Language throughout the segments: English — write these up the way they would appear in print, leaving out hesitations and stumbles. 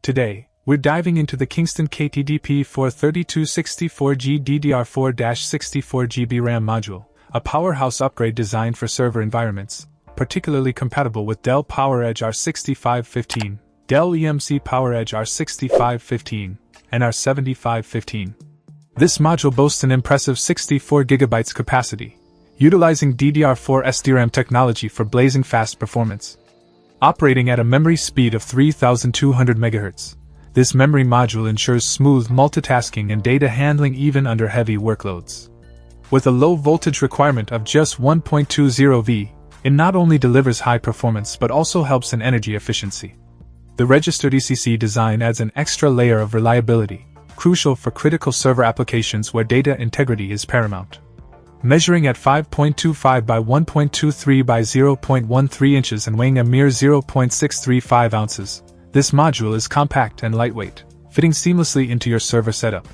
Today, we're diving into the Kingston KTD-PE432 64G DDR4-64 GB RAM module, a powerhouse upgrade designed for server environments, particularly compatible with Dell PowerEdge R6515, Dell EMC PowerEdge R6515, and R7515. This module boasts an impressive 64 GB capacity, utilizing DDR4 SDRAM technology for blazing fast performance. Operating at a memory speed of 3200 MHz, this memory module ensures smooth multitasking and data handling even under heavy workloads. With a low voltage requirement of just 1.20 V, it not only delivers high performance but also helps in energy efficiency. The registered ECC design adds an extra layer of reliability, crucial for critical server applications where data integrity is paramount. Measuring at 5.25 by 1.23 by 0.13 inches and weighing a mere 0.635 ounces, this module is compact and lightweight, fitting seamlessly into your server setup.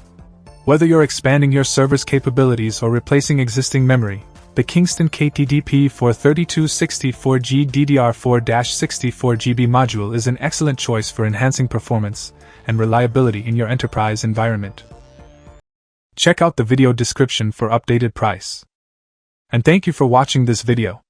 Whether you're expanding your server's capabilities or replacing existing memory, the Kingston KTD-PE432 64G DDR4-64 GB module is an excellent choice for enhancing performance and reliability in your enterprise environment. Check out the video description for updated price. And thank you for watching this video.